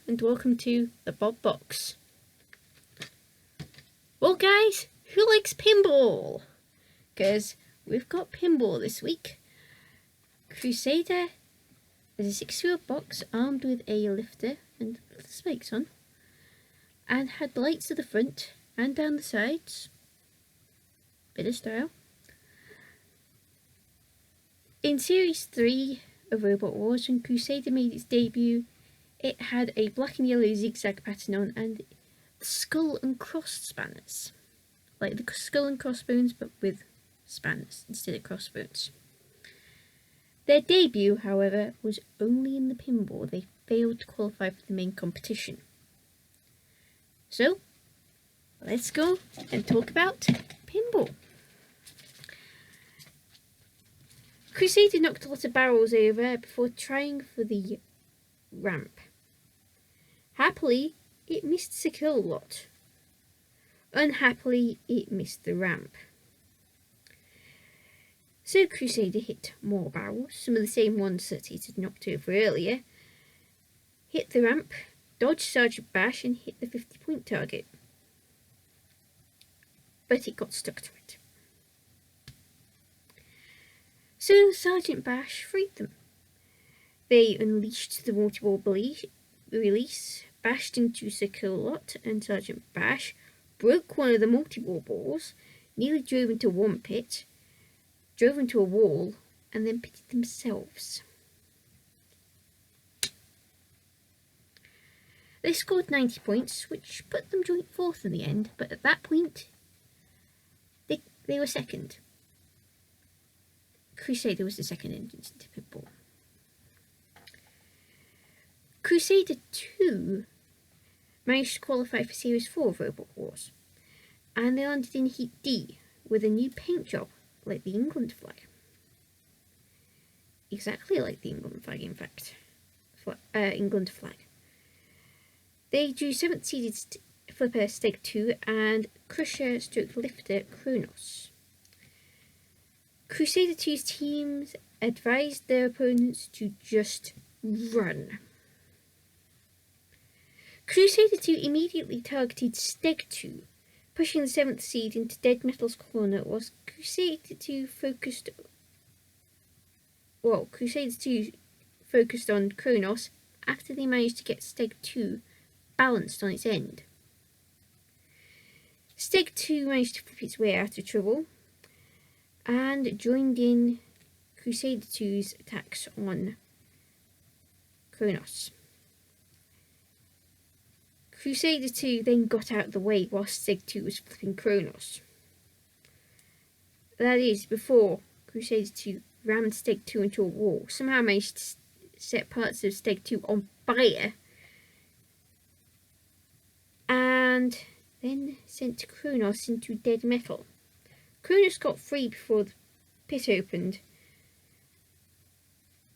and welcome to the Bob Box. Well guys, who likes pinball? Because we've got pinball this week. Crusader is a 6-wheel box armed with a lifter and spikes on, and had lights at the front and down the sides. Bit of style. In Series 3 of Robot Wars, when Crusader made its debut, it had a black and yellow zigzag pattern on and skull and cross spanners. Like the skull and crossbones, but with spanners instead of crossbones. Their debut, however, was only in the pinball. They failed to qualify for the main competition. So, let's go and talk about pinball. Crusader knocked a lot of barrels over before trying for the ramp. Happily, it missed the kill lot. Unhappily, it missed the ramp. So Crusader hit more barrels, some of the same ones that it had knocked over earlier, hit the ramp, dodged Sergeant Bash and hit the 50-point target. But it got stuck to it. So Sergeant Bash freed them. They unleashed the multi-ball release, bashed into Sir Kill-Lot, and Sergeant Bash broke one of the multi-ball balls, nearly drove into one pit, drove into a wall, and then pitted themselves. They scored 90 points, which put them joint fourth in the end, but at that point, they were second. Crusader was the second entrance into pinball. Crusader 2 managed to qualify for Series 4 of Robot Wars, and they landed in Heat D with a new paint job like the England flag. Exactly like the England flag, in fact. England flag. They drew 7th seeded flipper Steg 2 and Crusher stroke lifter Kronos. Crusader 2's teams advised their opponents to just run. Crusader 2 immediately targeted Steg 2, pushing the 7th seed into Dead Metal's corner, whilst Crusader 2 focused on Kronos after they managed to get Steg 2 balanced on its end. Steg 2 managed to flip its way out of trouble and joined in Crusader 2's attacks on Kronos. Crusader 2 then got out of the way whilst Steg 2 was flipping Kronos. That is, before Crusader 2 rammed Steg 2 into a wall, somehow managed to set parts of Steg 2 on fire, and then sent Kronos into Dead Metal. Kronos got free before the pit opened,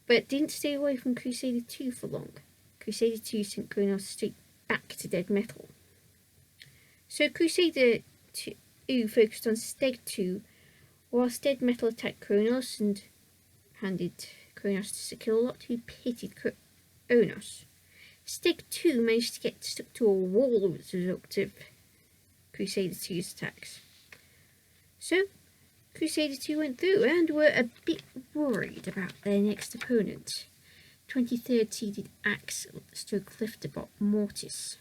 but didn't stay away from Crusader 2 for long. Crusader 2 sent Kronos straight back to Dead Metal. So Crusader 2 focused on Steg 2, whilst Dead Metal attacked Kronos and handed Kronos to Sir Kill-Lot, who pitted Kronos. Steg 2 managed to get stuck to a wall as a result of Crusader 2's attacks. So, Crusader 2 went through and were a bit worried about their next opponent, 23rd seeded Axe stroke lifter bot Mortis.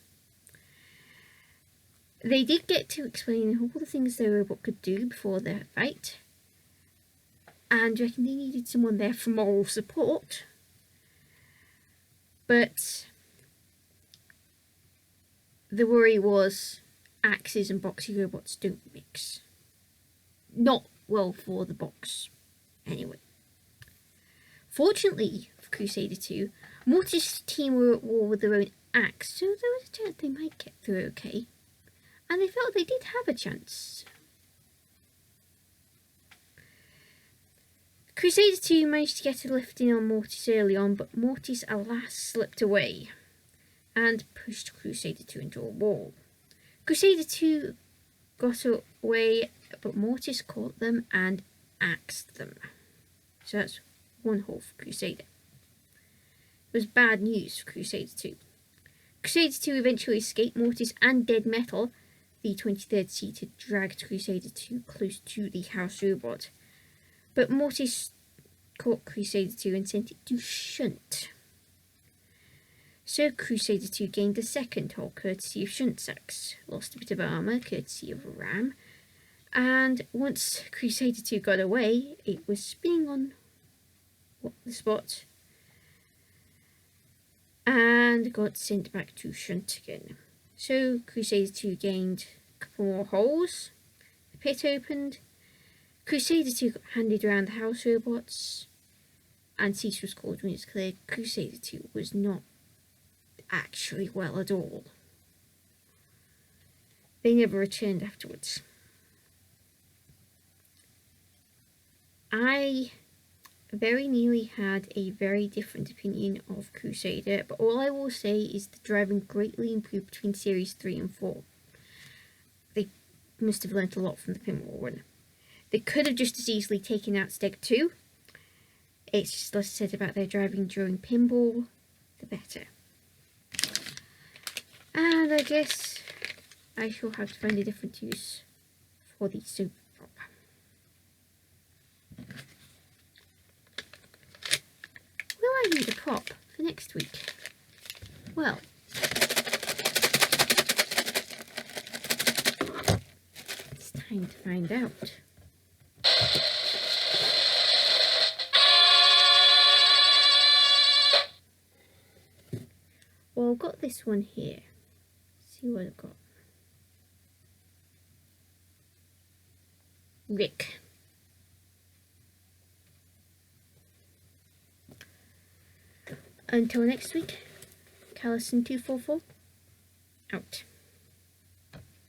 They did get to explain all the things their robot could do before their fight, and reckon they needed someone there for moral support, but the worry was Axes and boxy robots don't mix. Not well for the box, anyway. Fortunately for Crusader 2, Mortis' team were at war with their own Axe, so there was a chance they might get through okay, and they felt they did have a chance. Crusader 2 managed to get a lift in on Mortis early on, but Mortis alas slipped away and pushed Crusader 2 into a wall. Crusader 2 got away, but Mortis caught them and axed them. So that's one hole for Crusader. It was bad news for Crusader 2. Crusader 2 eventually escaped Mortis and Dead Metal. The 23rd seed had dragged Crusader 2 close to the house robot, but Mortis caught Crusader 2 and sent it to shunt. So Crusader 2 gained a second hull courtesy of Shunt Sacks, lost a bit of armour courtesy of Ram, and once Crusader 2 got away, it was spinning on the spot and got sent back to Shunt again. So Crusader 2 gained a couple more holes, the pit opened, Crusader 2 got handed around the house robots, and cease was called when it's clear Crusader 2 was not actually well at all. They never returned afterwards. I very nearly had a very different opinion of Crusader, but all I will say is the driving greatly improved between Series 3 and 4. They must have learnt a lot from the pinball one. They could have just as easily taken out Steg 2. It's just less said about their driving during pinball, the better. And I guess I shall have to find a different use for the soap prop. Will I need a prop for next week? Well, it's time to find out. Well, I've got this one here. See what I've got. Rick. Until next week, Callison244 out.